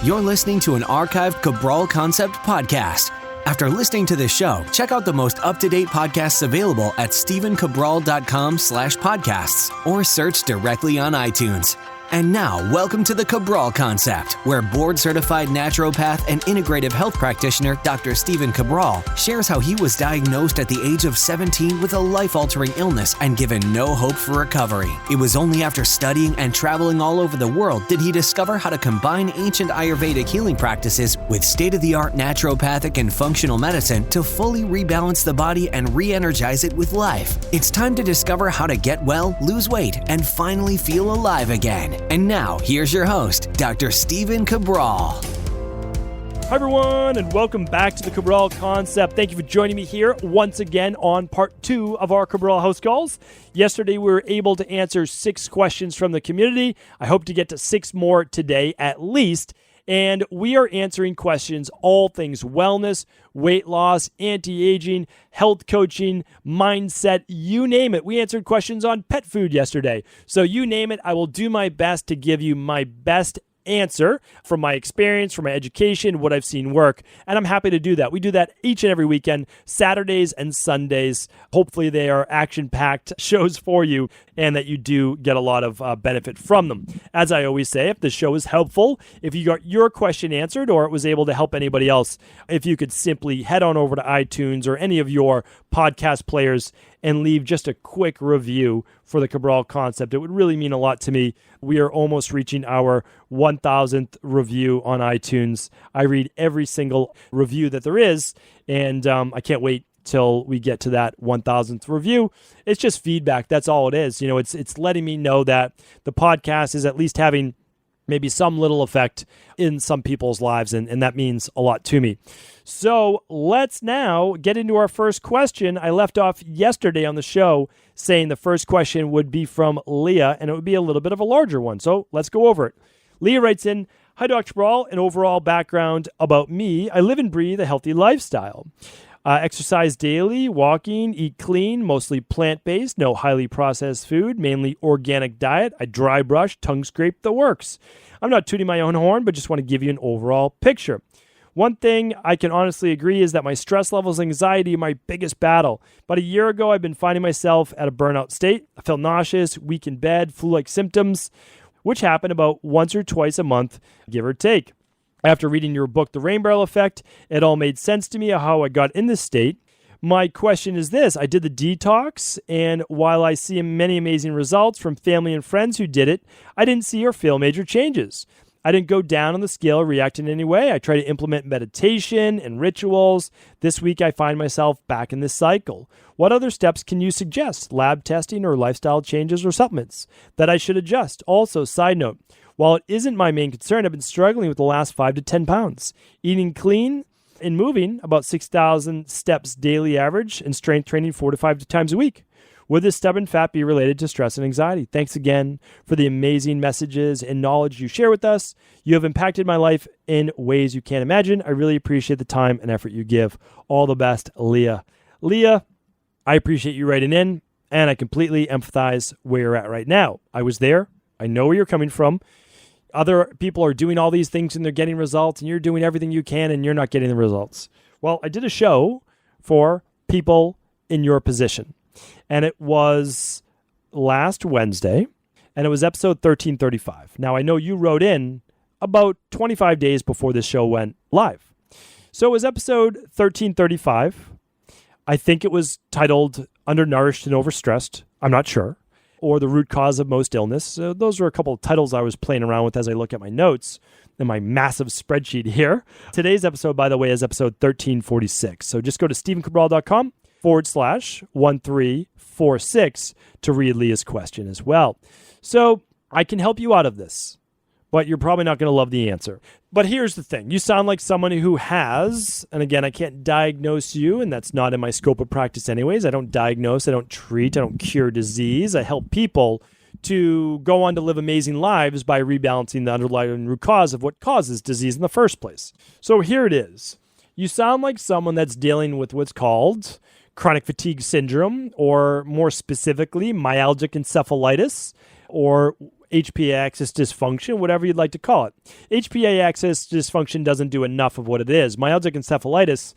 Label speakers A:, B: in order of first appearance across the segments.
A: You're listening to an archived Cabral Concept podcast. After listening to this show, check out the most up-to-date podcasts available at stephencabral.com/podcasts or search directly on iTunes. And now, welcome to the Cabral Concept, where board-certified naturopath and integrative health practitioner Dr. Stephen Cabral shares how he was diagnosed at the age of 17 with a life-altering illness and given no hope for recovery. It was only after studying and traveling all over the world did he discover how to combine ancient Ayurvedic healing practices with state-of-the-art naturopathic and functional medicine to fully rebalance the body and re-energize it with life. It's time to discover how to get well, lose weight, and finally feel alive again. And now, here's your host, Dr. Stephen Cabral.
B: Hi, everyone, and welcome back to the Cabral Concept. Thank you for joining me here once again on part 2 of our Cabral HouseCalls. Yesterday, we were able to answer 6 questions from the community. I hope to get to 6 more today at least. And we are answering questions, all things wellness, weight loss, anti-aging, health coaching, mindset, you name it. We answered questions on pet food yesterday. So you name it, I will do my best to give you my best answer from my experience, from my education, what I've seen work. And I'm happy to do that. We do that each and every weekend, Saturdays and Sundays. Hopefully they are action-packed shows for you and that you do get a lot of benefit from them. As I always say, if the show is helpful, if you got your question answered or it was able to help anybody else, if you could simply head on over to iTunes or any of your podcast players and leave just a quick review for the Cabral Concept. It would really mean a lot to me. We are almost reaching our 1,000th review on iTunes. I read every single review that there is, and I can't wait till we get to that 1,000th review. It's just feedback. That's all it is. You know, it's letting me know that the podcast is at least having maybe some little effect in some people's lives, and that means a lot to me. So let's now get into our first question. I left off yesterday on the show saying the first question would be from Leah, and it would be a little bit of a larger one. So let's go over it. Leah writes in, "Hi, Dr. Cabral. An overall background about me. I live and breathe a healthy lifestyle. Exercise daily, walking, eat clean, mostly plant-based, no highly processed food, mainly organic diet. I dry brush, tongue scrape, the works. I'm not tooting my own horn, but just want to give you an overall picture. One thing I can honestly agree is that my stress levels and anxiety are my biggest battle. About a year ago, I've been finding myself at a burnout state. I felt nauseous, weak in bed, flu-like symptoms, which happen about once or twice a month, give or take. After reading your book, The Rain Barrel Effect, it all made sense to me how I got in this state. My question is this. I did the detox, and while I see many amazing results from family and friends who did it, I didn't see or feel major changes. I didn't go down on the scale or react in any way. I try to implement meditation and rituals. This week, I find myself back in this cycle. What other steps can you suggest? Lab testing or lifestyle changes or supplements that I should adjust? Also, side note, while it isn't my main concern, I've been struggling with the last 5 to 10 pounds. Eating clean and moving about 6,000 steps daily average and strength training 4 to 5 times a week. Would this stubborn fat be related to stress and anxiety? Thanks again for the amazing messages and knowledge you share with us. You have impacted my life in ways you can't imagine. I really appreciate the time and effort you give. All the best, Leah." Leah, I appreciate you writing in, and I completely empathize where you're at right now. I was there. I know where you're coming from. Other people are doing all these things and they're getting results, and you're doing everything you can and you're not getting the results. Well, I did a show for people in your position, and it was last Wednesday, and it was episode 1335. Now, I know you wrote in about 25 days before this show went live. So it was episode 1335. I think it was titled Undernourished and Overstressed. I'm not sure. Or The Root Cause of Most Illness. So those were a couple of titles I was playing around with as I look at my notes in my massive spreadsheet here. Today's episode, by the way, is episode 1346. So just go to stephencabral.com/1346 to read Leah's question as well. So I can help you out of this, but you're probably not going to love the answer. But here's the thing. You sound like someone who has, and again, I can't diagnose you, and that's not in my scope of practice anyways. I don't diagnose, I don't treat, I don't cure disease. I help people to go on to live amazing lives by rebalancing the underlying root cause of what causes disease in the first place. So here it is. You sound like someone that's dealing with what's called chronic fatigue syndrome, or more specifically, myalgic encephalitis, or HPA axis dysfunction, whatever you'd like to call it. HPA axis dysfunction doesn't do enough of what it is. Myalgic encephalitis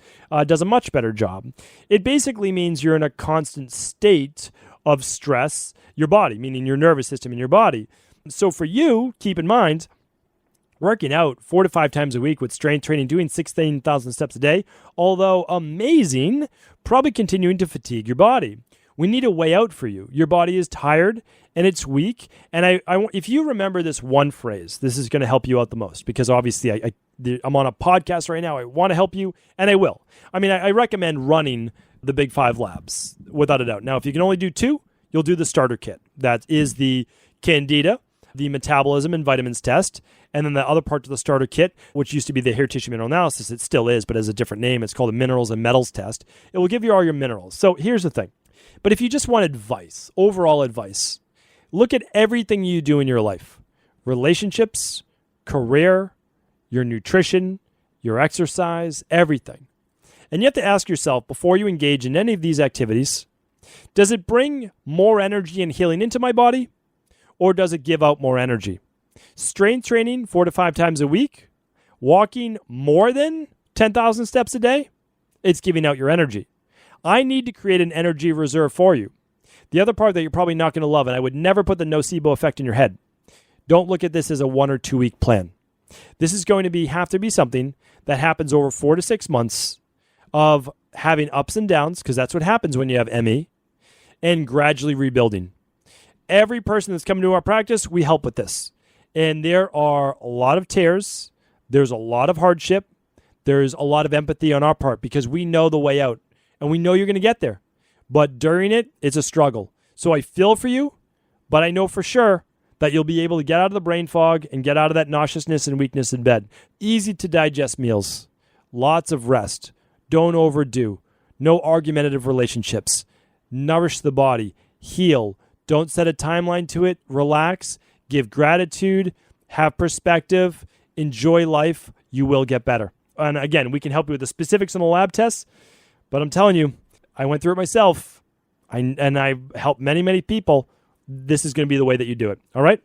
B: does a much better job. It basically means you're in a constant state of stress, your body, meaning your nervous system in your body. So for you, keep in mind, working out 4 to 5 times a week with strength training, doing 16,000 steps a day, although amazing, probably continuing to fatigue your body. We need a way out for you. Your body is tired and it's weak. And if you remember this one phrase, this is going to help you out the most, because obviously I'm on a podcast right now. I want to help you, and I will. I mean, I recommend running the Big 5 labs without a doubt. Now, if you can only do 2, you'll do the starter kit. That is the Candida, the metabolism and vitamins test, and then the other part of the starter kit, which used to be the hair tissue mineral analysis. It still is, but has a different name. It's called the minerals and metals test. It will give you all your minerals. So here's the thing. But if you just want advice, overall advice, look at everything you do in your life. Relationships, career, your nutrition, your exercise, everything. And you have to ask yourself, before you engage in any of these activities, does it bring more energy and healing into my body, or does it give out more energy? Strength training 4 to 5 times a week, walking more than 10,000 steps a day, it's giving out your energy. I need to create an energy reserve for you. The other part that you're probably not going to love, and I would never put the nocebo effect in your head. Don't look at this as a 1 or 2 week plan. This is going to have to be something that happens over 4 to 6 months of having ups and downs, because that's what happens when you have ME, and gradually rebuilding. Every person that's coming to our practice, we help with this. And there are a lot of tears. There's a lot of hardship. There's a lot of empathy on our part, because we know the way out. And we know you're going to get there. But during it, it's a struggle. So I feel for you, but I know for sure that you'll be able to get out of the brain fog and get out of that nauseousness and weakness in bed. Easy to digest meals. Lots of rest. Don't overdo. No argumentative relationships. Nourish the body. Heal. Don't set a timeline to it. Relax. Give gratitude. Have perspective. Enjoy life. You will get better. And again, we can help you with the specifics on the lab tests. But I'm telling you, I went through it myself, and I helped many, many people. This is going to be the way that you do it, all right?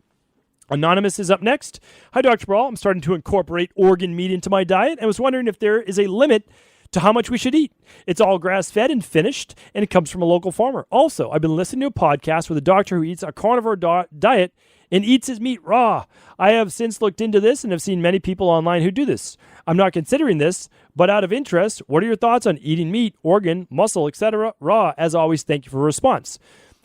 B: Anonymous is up next. Hi, Dr. Cabral. I'm starting to incorporate organ meat into my diet. I was wondering if there is a limit to how much we should eat. It's all grass-fed and finished, and it comes from a local farmer. Also, I've been listening to a podcast with a doctor who eats a carnivore diet and eats his meat raw. I have since looked into this and have seen many people online who do this. I'm not considering this, but out of interest, what are your thoughts on eating meat, organ, muscle, etc., raw? As always, thank you for a response.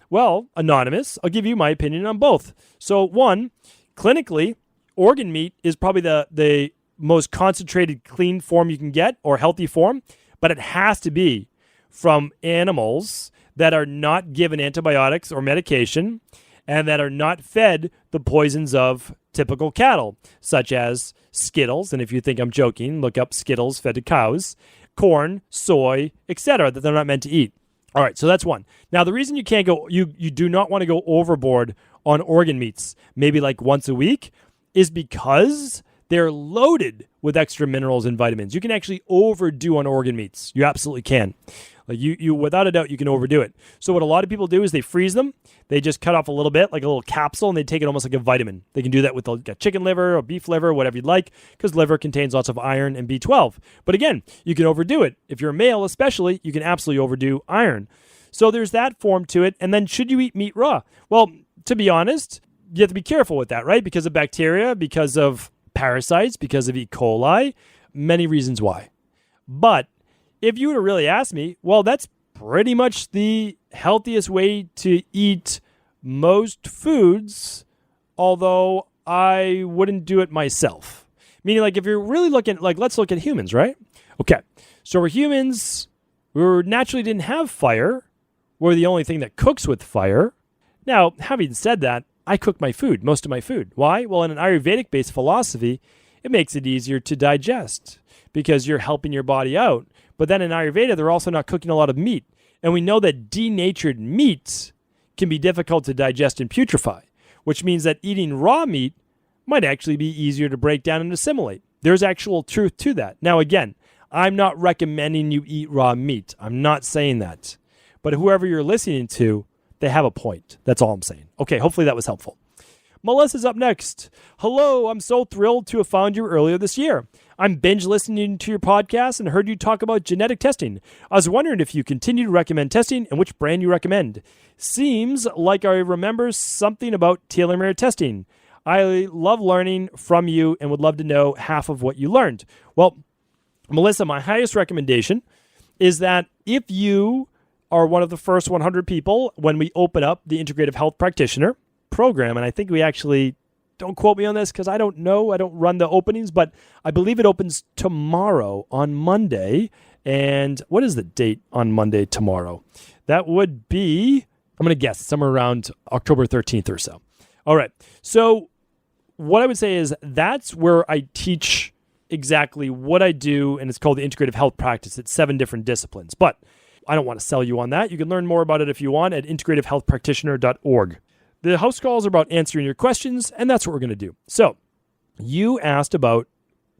B: Well, Anonymous, I'll give you my opinion on both. So one, clinically, organ meat is probably the most concentrated, clean form you can get, or healthy form, but it has to be from animals that are not given antibiotics or medication and that are not fed the poisons of typical cattle, such as Skittles, and if you think I'm joking, look up Skittles fed to cows, corn, soy, etc., that they're not meant to eat. All right, so that's one. Now, the reason you can't go, you do not want to go overboard on organ meats, maybe like once a week, is because they're loaded with extra minerals and vitamins. You can actually overdo on organ meats. You absolutely can. Like you without a doubt, you can overdo it. So what a lot of people do is they freeze them. They just cut off a little bit, like a little capsule, and they take it almost like a vitamin. They can do that with a chicken liver or beef liver, whatever you'd like, because liver contains lots of iron and B12. But again, you can overdo it. If you're a male especially, you can absolutely overdo iron. So there's that form to it. And then should you eat meat raw? Well, to be honest, you have to be careful with that, right? Because of bacteria, because of parasites, because of E. coli, many reasons why. But if you were to really ask me, well, that's pretty much the healthiest way to eat most foods, although I wouldn't do it myself. Meaning, like, if you're really looking, like, let's look at humans, right? Okay, so we're humans, we naturally didn't have fire. We're the only thing that cooks with fire. Now, having said that, I cook my food, most of my food. Why? Well, in an Ayurvedic-based philosophy, it makes it easier to digest because you're helping your body out. But then in Ayurveda, they're also not cooking a lot of meat. And we know that denatured meats can be difficult to digest and putrefy, which means that eating raw meat might actually be easier to break down and assimilate. There's actual truth to that. Now, again, I'm not recommending you eat raw meat. I'm not saying that. But whoever you're listening to, they have a point. That's all I'm saying. Okay, hopefully that was helpful. Melissa's up next. Hello, I'm so thrilled to have found you earlier this year. I'm binge listening to your podcast and heard you talk about genetic testing. I was wondering if you continue to recommend testing and which brand you recommend. Seems like I remember something about telomere testing. I love learning from you and would love to know half of what you learned. Well, Melissa, my highest recommendation is that if you are one of the first 100 people when we open up the Integrative Health Practitioner program, and I think we actually, don't quote me on this because I don't know, I don't run the openings, but I believe it opens tomorrow on Monday. And what is the date on Monday tomorrow? That would be, I'm going to guess, somewhere around October 13th or so. All right. So what I would say is that's where I teach exactly what I do, and it's called the Integrative Health Practice. It's 7 different disciplines, but I don't want to sell you on that. You can learn more about it if you want at integrativehealthpractitioner.org. The house calls are about answering your questions, and that's what we're going to do. So you asked about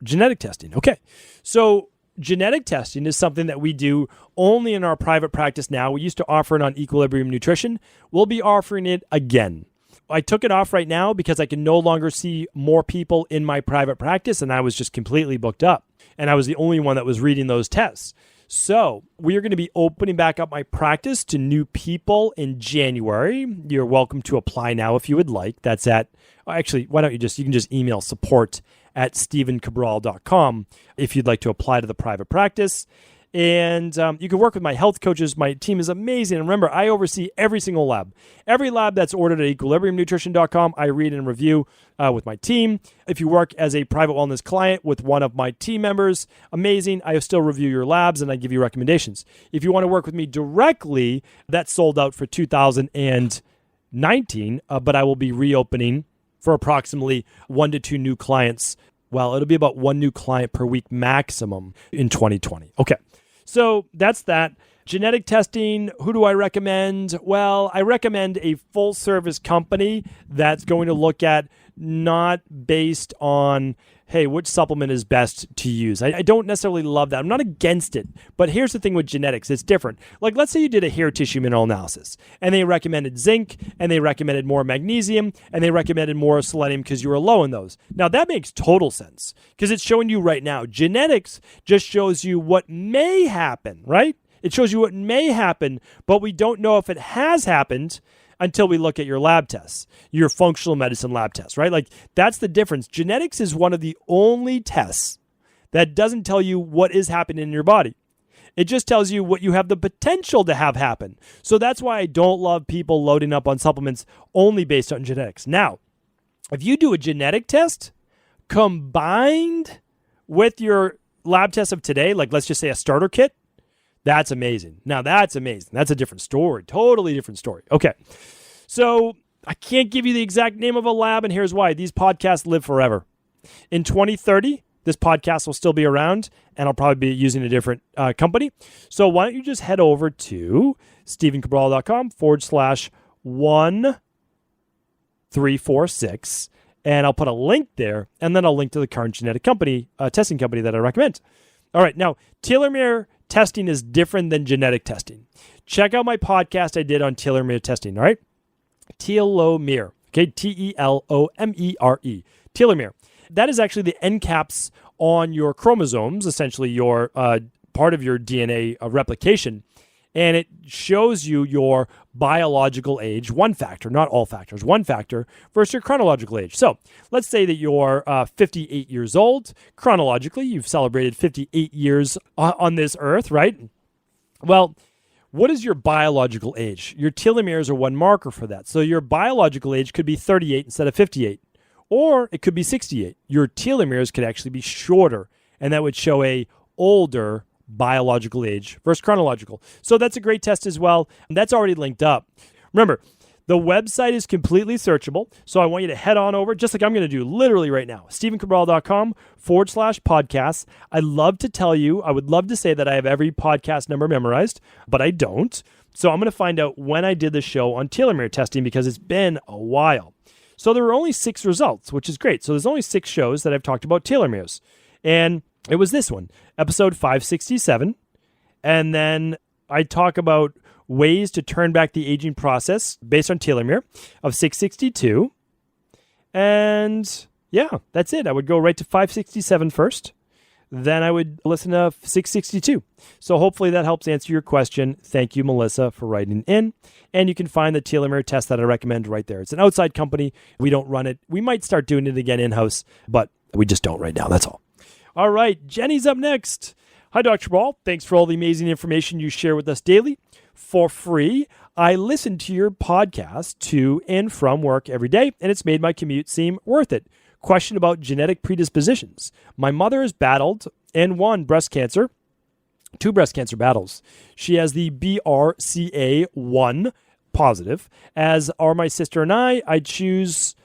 B: genetic testing. Okay, so genetic testing is something that we do only in our private practice now. We used to offer it on Equilibrium Nutrition. We'll be offering it again. I took it off right now because I can no longer see more people in my private practice, and I was just completely booked up. And I was the only one that was reading those tests. So we are going to be opening back up my practice to new people in January. You're welcome to apply now if you would like. That's at, actually, why don't you can just email support@stevencabral.com if you'd like to apply to the private practice. And you can work with my health coaches. My team is amazing. And remember, I oversee every single lab. Every lab that's ordered at equilibriumnutrition.com, I read and review with my team. If you work as a private wellness client with one of my team members, amazing. I still review your labs and I give you recommendations. If you want to work with me directly, that's sold out for 2019, but I will be reopening for approximately 1 to 2 new clients. Well, it'll be about 1 new client per week maximum in 2020. Okay. So that's that. Genetic testing, who do I recommend? Well, I recommend a full service company that's going to look at not based on, hey, which supplement is best to use. I don't necessarily love that. I'm not against it. But here's the thing with genetics. It's different. Like, let's say you did a hair tissue mineral analysis and they recommended zinc and they recommended more magnesium and they recommended more selenium because you were low in those. Now, that makes total sense because it's showing you right now. Genetics just shows you what may happen, right? It shows you what may happen, but we don't know if it has happened until we look at your lab tests, your functional medicine lab tests, right? Like, that's the difference. Genetics is one of the only tests that doesn't tell you what is happening in your body. It just tells you what you have the potential to have happen. So that's why I don't love people loading up on supplements only based on genetics. Now, if you do a genetic test combined with your lab test of today, like let's just say a starter kit, that's amazing. Now, that's amazing. That's a different story. Totally different story. Okay. So I can't give you the exact name of a lab, and here's why. These podcasts live forever. In 2030, this podcast will still be around, and I'll probably be using a different company. So why don't you just head over to stevencabral.com/1346, and I'll put a link there, and then I'll link to the current genetic company, testing company that I recommend. All right. Now, telomere testing is different than genetic testing. Check out my podcast I did on telomere testing, all right? Telomere, okay? Telomere. Telomere. That is actually the end caps on your chromosomes, essentially your part of your DNA replication. And it shows you your biological age, one factor, not all factors, one factor versus your chronological age. So let's say that you're 58 years old. Chronologically, you've celebrated 58 years on this earth, right? Well, what is your biological age? Your telomeres are one marker for that. So your biological age could be 38 instead of 58, or it could be 68. Your telomeres could actually be shorter, and that would show a older biological age versus chronological. So that's a great test as well. And that's already linked up. Remember, the website is completely searchable. So I want you to head on over, just like I'm going to do literally right now, stevencabral.com/podcasts. I love to tell you, I would love to say that I have every podcast number memorized, but I don't. So I'm going to find out when I did the show on telomere testing because it's been a while. So there were only 6 results, which is great. So there's only 6 shows that I've talked about telomeres. And it was this one, episode 567. And then I talk about ways to turn back the aging process based on telomere of 662. And yeah, that's it. I would go right to 567 first. Then I would listen to 662. So hopefully that helps answer your question. Thank you, Melissa, for writing in. And you can find the telomere test that I recommend right there. It's an outside company. We don't run it. We might start doing it again in-house, but we just don't right now. That's all. All right, Jenny's up next. Hi, Dr. Cabral. Thanks for all the amazing information you share with us daily. For free, I listen to your podcast to and from work every day, and it's made my commute seem worth it. Question about genetic predispositions. My mother has battled and won breast cancer, 2 breast cancer battles. She has the BRCA1 positive, as are my sister and I. I choose,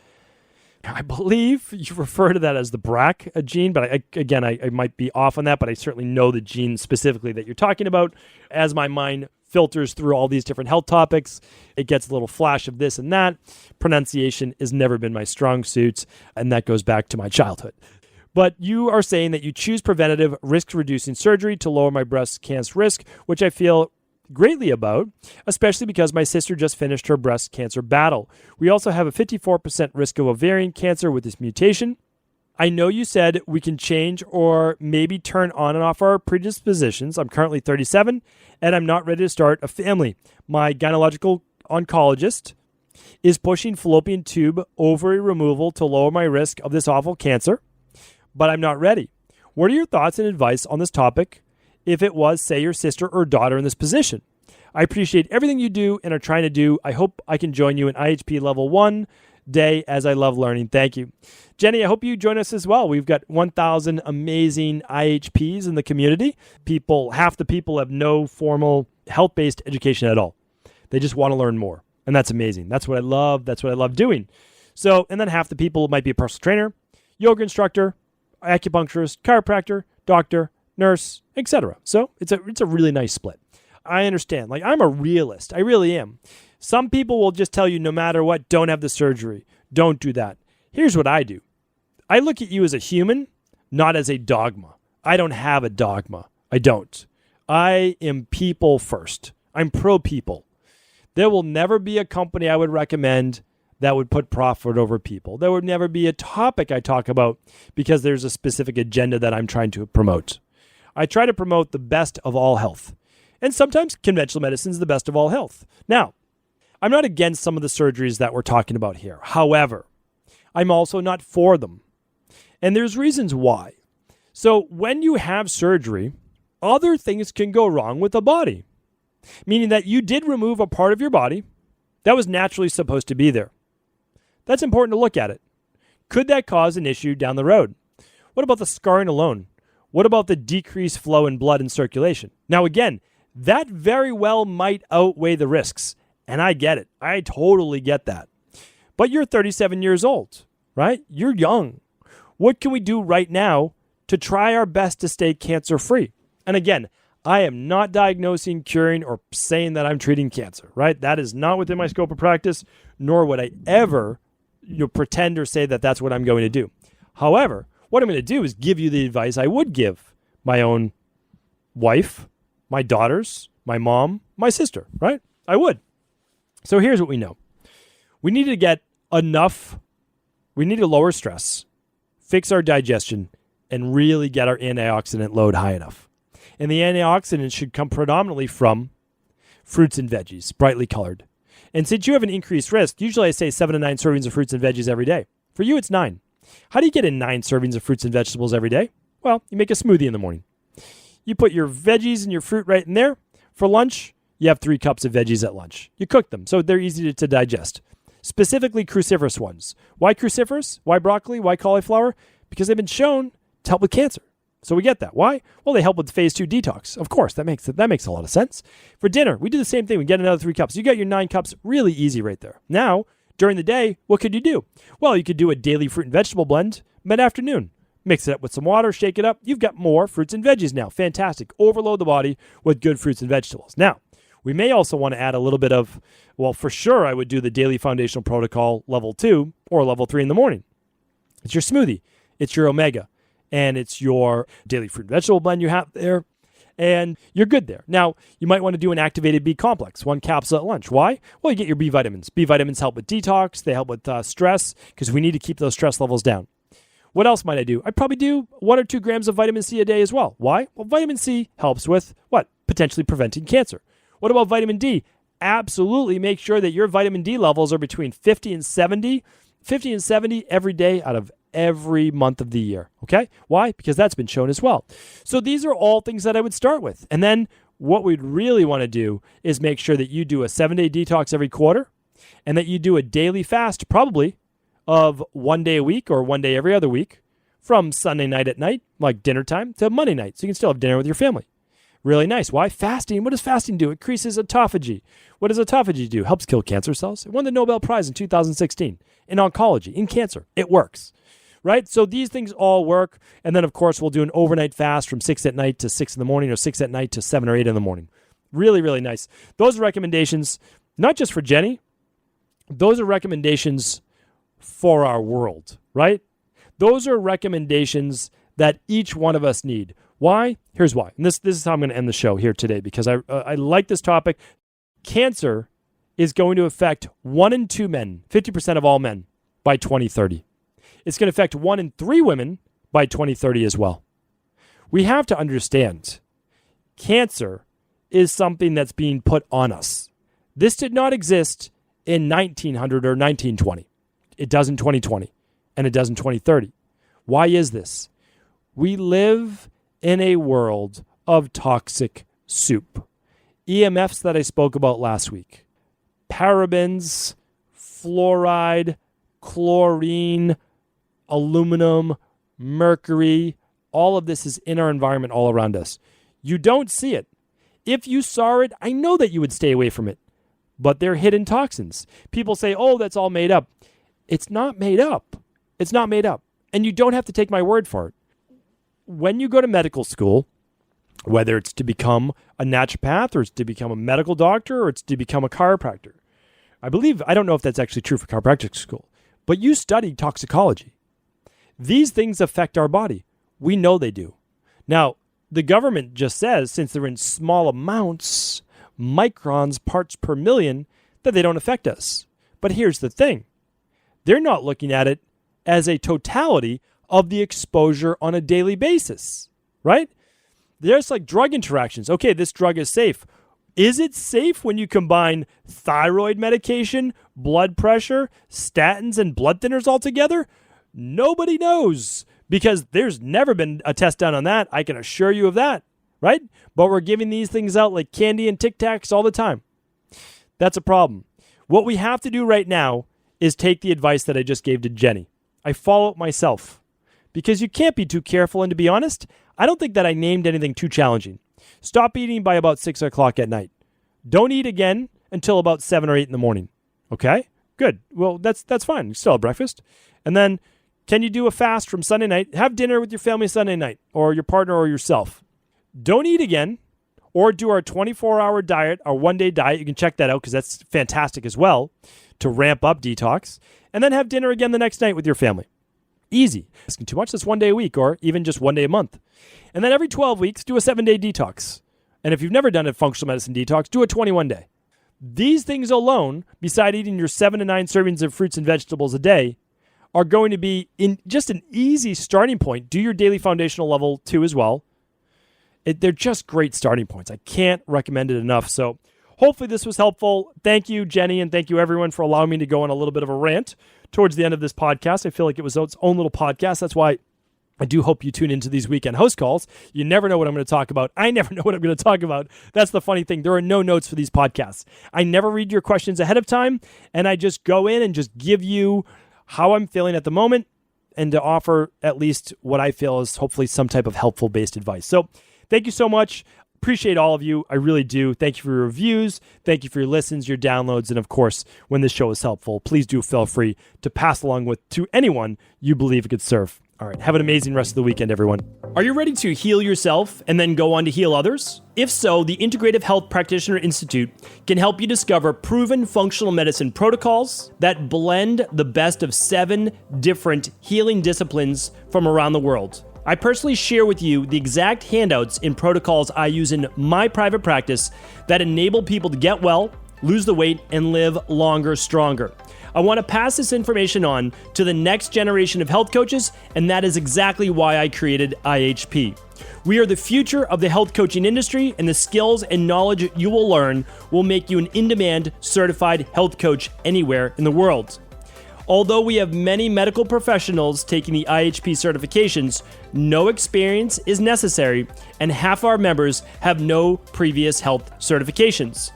B: I believe you refer to that as the BRCA gene, but I might be off on that, but I certainly know the gene specifically that you're talking about. As my mind filters through all these different health topics, it gets a little flash of this and that. Pronunciation has never been my strong suit, and that goes back to my childhood. But you are saying that you choose preventative risk-reducing surgery to lower my breast cancer risk, which I feel greatly about, especially because my sister just finished her breast cancer battle. We also have a 54% risk of ovarian cancer with this mutation. I know you said we can change or maybe turn on and off our predispositions. I'm currently 37 and I'm not ready to start a family. My gynecological oncologist is pushing fallopian tube ovary removal to lower my risk of this awful cancer, but I'm not ready. What are your thoughts and advice on this topic if it was, say, your sister or daughter in this position? I appreciate everything you do and are trying to do. I hope I can join you in IHP level 1 day, as I love learning. Thank you. Jenny, I hope you join us as well. We've got 1,000 amazing IHPs in the community. Half the people have no formal health-based education at all. They just want to learn more. And that's amazing. That's what I love. That's what I love doing. So, and then half the people might be a personal trainer, yoga instructor, acupuncturist, chiropractor, doctor, nurse, etc. So it's a really nice split. I understand. Like, I'm a realist. I really am. Some people will just tell you, no matter what, don't have the surgery. Don't do that. Here's what I do. I look at you as a human, not as a dogma. I don't have a dogma. I don't. I am people first. I'm pro-people. There will never be a company I would recommend that would put profit over people. There would never be a topic I talk about because there's a specific agenda that I'm trying to promote. I try to promote the best of all health. And sometimes conventional medicine is the best of all health. Now, I'm not against some of the surgeries that we're talking about here. However, I'm also not for them. And there's reasons why. So when you have surgery, other things can go wrong with the body. Meaning that you did remove a part of your body that was naturally supposed to be there. That's important to look at it. Could that cause an issue down the road? What about the scarring alone? What about the decreased flow in blood and circulation? Now again, that very well might outweigh the risks. And I get it. I totally get that. But you're 37 years old, right? You're young. What can we do right now to try our best to stay cancer-free? And again, I am not diagnosing, curing, or saying that I'm treating cancer, right? That is not within my scope of practice, nor would I ever pretend or say that that's what I'm going to do. However, what I'm going to do is give you the advice I would give my own wife, my daughters, my mom, my sister, right? I would. So here's what we know. We need to get enough, we need to lower stress, fix our digestion, and really get our antioxidant load high enough. And the antioxidants should come predominantly from fruits and veggies, brightly colored. And since you have an increased risk, usually I say 7 to 9 servings of fruits and veggies every day. For you, it's 9. How do you get in 9 servings of fruits and vegetables every day? Well, you make a smoothie in the morning. You put your veggies and your fruit right in there. For lunch, you have 3 cups of veggies at lunch. You cook them, so they're easy to digest. Specifically cruciferous ones. Why cruciferous? Why broccoli? Why cauliflower? Because they've been shown to help with cancer. So we get that. Why? Well, they help with phase 2 detox. Of course, that makes a lot of sense. For dinner, we do the same thing. We get another 3 cups. You got your 9 cups, really easy right there. Now, during the day, what could you do? Well, you could do a daily fruit and vegetable blend mid-afternoon. Mix it up with some water, shake it up. You've got more fruits and veggies now. Fantastic. Overload the body with good fruits and vegetables. Now, we may also want to add a little bit of, well, for sure, I would do the daily foundational protocol level 2 or level 3 in the morning. It's your smoothie. It's your omega. And it's your daily fruit and vegetable blend you have there. and you're good there. Now, you might want to do an activated B complex, 1 capsule at lunch. Why? Well, you get your B vitamins. B vitamins help with detox. They help with stress because we need to keep those stress levels down. What else might I do? I'd probably do 1 or 2 grams of vitamin C a day as well. Why? Well, vitamin C helps with what? Potentially preventing cancer. What about vitamin D? Absolutely make sure that your vitamin D levels are between 50 and 70 every day out of every month of the year. Okay? Why? Because that's been shown as well. So these are all things that I would start with. And then what we'd really want to do is make sure that you do a 7-day detox every quarter and that you do a daily fast, probably of 1 day a week or 1 day every other week from Sunday night at night, like dinner time, to Monday night. So you can still have dinner with your family. Really nice. Why? Fasting. What does fasting do? It increases autophagy. What does autophagy do? Helps kill cancer cells. It won the Nobel Prize in 2016 in oncology, in cancer. It works, right? So these things all work. And then, of course, we'll do an overnight fast from 6 at night to 6 in the morning or 6 at night to 7 or 8 in the morning. Really, really nice. Those are recommendations, not just for Jenny. Those are recommendations for our world, right? Those are recommendations that each one of us need. Why? Here's why. And this is how I'm going to end the show here today because I like this topic. Cancer is going to affect 1 in 2 men, 50% of all men, by 2030. It's going to affect 1 in 3 women by 2030 as well. We have to understand cancer is something that's being put on us. This did not exist in 1900 or 1920. It does in 2020, and it does in 2030. Why is this? We live in a world of toxic soup. EMFs that I spoke about last week. Parabens, fluoride, chlorine, aluminum, mercury, all of this is in our environment all around us. You don't see it. If you saw it, I know that you would stay away from it. But they're hidden toxins. People say, oh, that's all made up. It's not made up. It's not made up. And you don't have to take my word for it. When you go to medical school, whether it's to become a naturopath or it's to become a medical doctor or it's to become a chiropractor, I don't know if that's actually true for chiropractic school, but you study toxicology. These things affect our body. We know they do. Now, the government just says, since they're in small amounts, microns, parts per million, that they don't affect us. But here's the thing. They're not looking at it as a totality of the exposure on a daily basis, right? There's like drug interactions. Okay, this drug is safe. Is it safe when you combine thyroid medication, blood pressure, statins, and blood thinners all together? Nobody knows because there's never been a test done on that. I can assure you of that, right? But we're giving these things out like candy and Tic Tacs all the time. That's a problem. What we have to do right now is take the advice that I just gave to Jenny. I follow it myself. Because you can't be too careful. And to be honest, I don't think that I named anything too challenging. Stop eating by about 6 o'clock at night. Don't eat again until about 7 or 8 in the morning. Okay? Good. Well, that's fine. You still have breakfast. And then can you do a fast from Sunday night? Have dinner with your family Sunday night or your partner or yourself. Don't eat again or do our 24-hour diet, our 1-day diet. You can check that out because that's fantastic as well to ramp up detox. And then have dinner again the next night with your family. Easy. Asking too much, that's 1 day a week or even just 1 day a month. And then every 12 weeks, do a 7-day detox. And if you've never done a functional medicine detox, do a 21-day. These things alone, beside eating your 7 to 9 servings of fruits and vegetables a day, are going to be in just an easy starting point. Do your daily foundational level 2 as well. They're just great starting points. I can't recommend it enough. So hopefully this was helpful. Thank you, Jenny, and thank you everyone for allowing me to go on a little bit of a rant towards the end of this podcast. I feel like it was its own little podcast. That's why I do hope you tune into these weekend host calls. You never know what I'm going to talk about. I never know what I'm going to talk about. That's the funny thing. There are no notes for these podcasts. I never read your questions ahead of time, and I just go in and just give you how I'm feeling at the moment and to offer at least what I feel is hopefully some type of helpful based advice. So thank you so much. Appreciate all of you. I really do. Thank you for your reviews. Thank you for your listens, your downloads. And of course, when this show is helpful, please do feel free to pass along to anyone you believe it could serve. All right. Have an amazing rest of the weekend, everyone. Are you ready to heal yourself and then go on to heal others? If so, the Integrative Health Practitioner Institute can help you discover proven functional medicine protocols that blend the best of 7 different healing disciplines from around the world. I personally share with you the exact handouts and protocols I use in my private practice that enable people to get well, lose the weight, and live longer, stronger. I want to pass this information on to the next generation of health coaches, and that is exactly why I created IHP. We are the future of the health coaching industry, and the skills and knowledge you will learn will make you an in-demand certified health coach anywhere in the world. Although we have many medical professionals taking the IHP certifications, no experience is necessary, and half our members have no previous health certifications.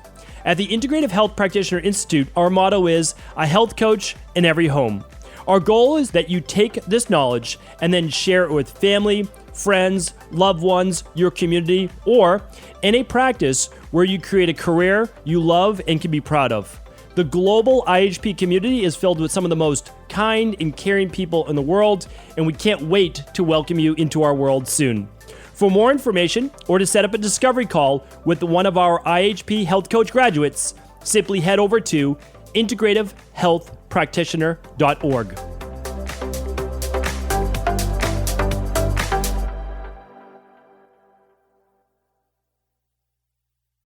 B: At the Integrative Health Practitioner Institute, our motto is a health coach in every home. Our goal is that you take this knowledge and then share it with family, friends, loved ones, your community, or in a practice where you create a career you love and can be proud of. The global IHP community is filled with some of the most kind and caring people in the world, and we can't wait to welcome you into our world soon. For more information or to set up a discovery call with one of our IHP Health Coach graduates, simply head over to integrativehealthpractitioner.org.